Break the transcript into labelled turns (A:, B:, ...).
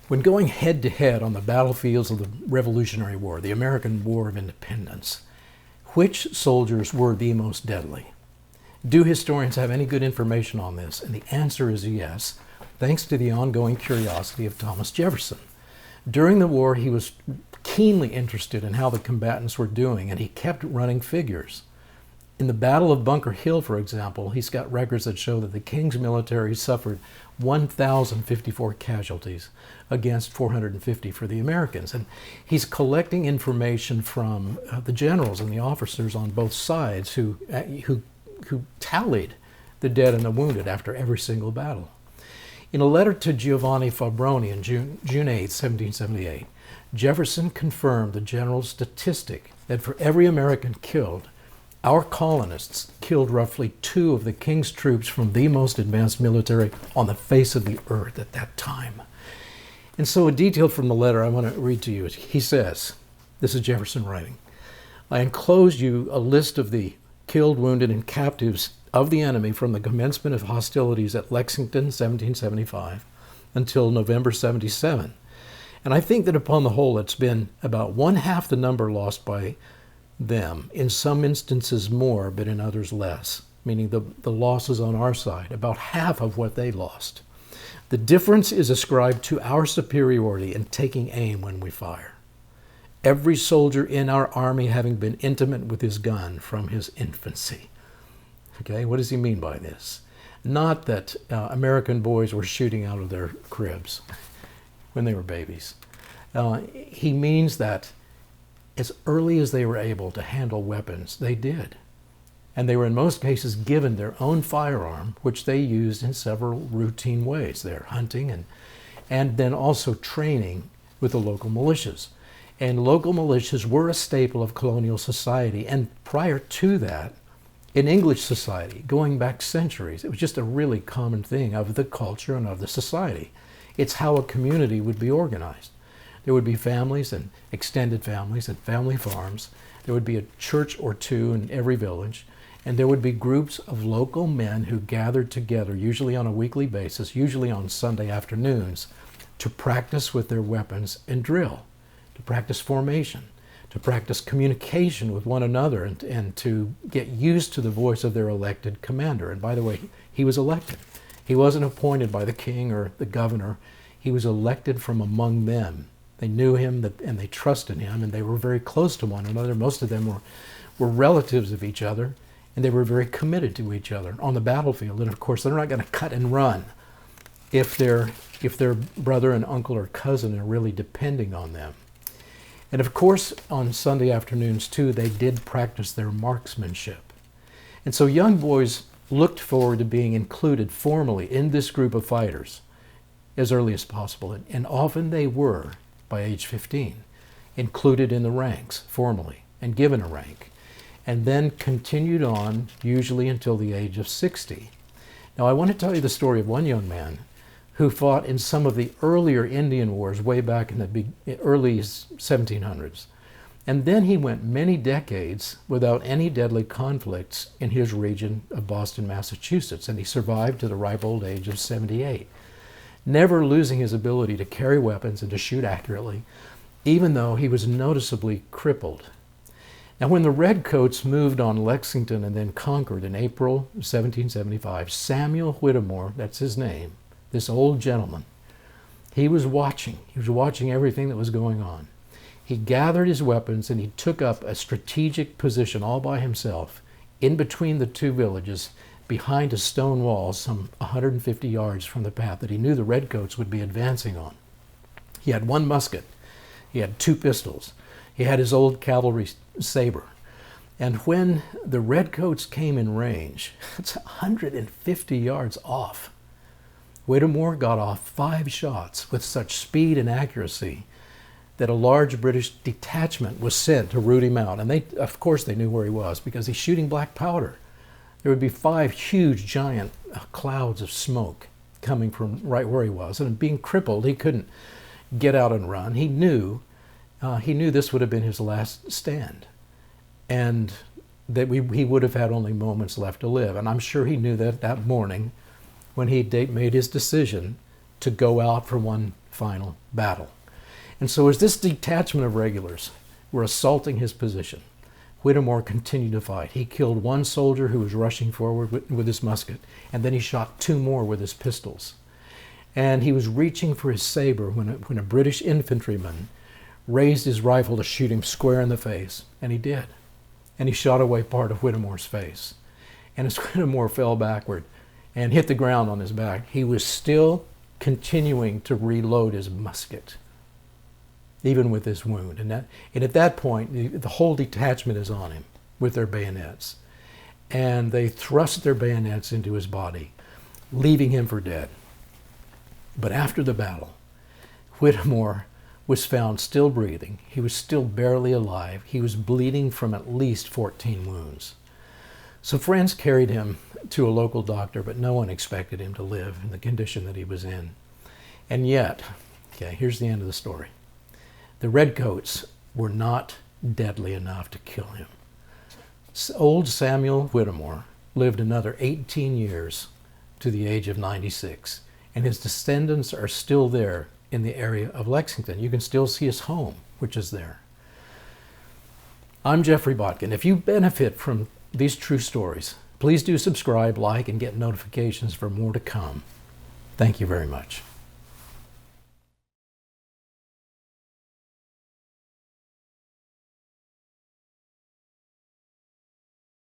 A: When going head to head on the battlefields of the Revolutionary War, the American War of Independence, which soldiers were the most deadly? Do historians have any good information on this? And the answer is yes, thanks to the ongoing curiosity of Thomas Jefferson. During the war, he was keenly interested in how the combatants were doing, and he kept running figures. In the Battle of Bunker Hill, for example, he's got records that show that the King's military suffered 1,054 casualties against 450 for the Americans. And he's collecting information from the generals and the officers on both sides who tallied the dead and the wounded after every single battle. In a letter to Giovanni Fabroni in June 8, 1778, Jefferson confirmed the general's statistic that for every American killed, our colonists killed roughly 2 of the King's troops from the most advanced military on the face of the earth at that time. And so a detail from the letter I want to read to you. He says, this is Jefferson writing, "I enclose you a list of the killed, wounded, and captives of the enemy from the commencement of hostilities at Lexington, 1775, until November 77. And I think that upon the whole, it's been about 1/2 the number lost by them, in some instances more, but in others less," meaning the losses on our side, about half of what they lost. "The difference is ascribed to our superiority in taking aim when we fire. Every soldier in our army having been intimate with his gun from his infancy." Okay, what does he mean by this? Not that American boys were shooting out of their cribs when they were babies. He means that as early as they were able to handle weapons, they did. And they were in most cases given their own firearm, which they used in several routine ways. They're hunting and then also training with the local militias. And local militias were a staple of colonial society. And prior to that, in English society, going back centuries, it was just a really common thing of the culture and of the society. It's how a community would be organized. There would be families and extended families and family farms. There would be a church or two in every village. And there would be groups of local men who gathered together, usually on a weekly basis, usually on Sunday afternoons, to practice with their weapons and drill, to practice formation, to practice communication with one another, and to get used to the voice of their elected commander. And by the way, he was elected. He wasn't appointed by the king or the governor. He was elected from among them. They knew him and they trusted him, and they were very close to one another. Most of them were relatives of each other, and they were very committed to each other on the battlefield. And of course, they're not going to cut and run if their brother and uncle or cousin are really depending on them. And of course, on Sunday afternoons too, they did practice their marksmanship. And so young boys looked forward to being included formally in this group of fighters as early as possible. And often they were, by age 15, included in the ranks formally and given a rank, and then continued on usually until the age of 60. Now I want to tell you the story of one young man who fought in some of the earlier Indian wars way back in the early 1700s. And then he went many decades without any deadly conflicts in his region of Boston, Massachusetts, and he survived to the ripe old age of 78, never losing his ability to carry weapons and to shoot accurately, even though he was noticeably crippled. Now, when the Redcoats moved on Lexington and then conquered in April 1775, Samuel Whittemore, that's his name, this old gentleman, he was watching everything that was going on. He gathered his weapons and he took up a strategic position all by himself in between the two villages behind a stone wall some 150 yards from the path that he knew the Redcoats would be advancing on. He had one musket. He had 2 pistols. He had his old cavalry saber. And when the Redcoats came in range, it's 150 yards off, Whittemore got off 5 shots with such speed and accuracy that a large British detachment was sent to root him out. And they, of course, they knew where he was because he's shooting black powder. There would be 5 huge, giant clouds of smoke coming from right where he was. And being crippled, he couldn't get out and run. He knew this would have been his last stand, and that he would have had only moments left to live. And I'm sure he knew that morning when he made his decision to go out for one final battle. And so as this detachment of regulars were assaulting his position, Whittemore continued to fight. He killed one soldier who was rushing forward with his musket, and then he shot 2 more with his pistols. And he was reaching for his saber when a British infantryman raised his rifle to shoot him square in the face, and he did. And he shot away part of Whittemore's face. And as Whittemore fell backward and hit the ground on his back, he was still continuing to reload his musket, even with this wound. And at that point, the whole detachment is on him with their bayonets. And they thrust their bayonets into his body, leaving him for dead. But after the battle, Whittemore was found still breathing. He was still barely alive. He was bleeding from at least 14 wounds. So friends carried him to a local doctor, but no one expected him to live in the condition that he was in. And yet, okay, here's the end of the story. The Redcoats were not deadly enough to kill him. Old Samuel Whittemore lived another 18 years to the age of 96, and his descendants are still there in the area of Lexington. You can still see his home, which is there. I'm Jeffrey Botkin. If you benefit from these true stories, please do subscribe, like, and get notifications for more to come. Thank you very much.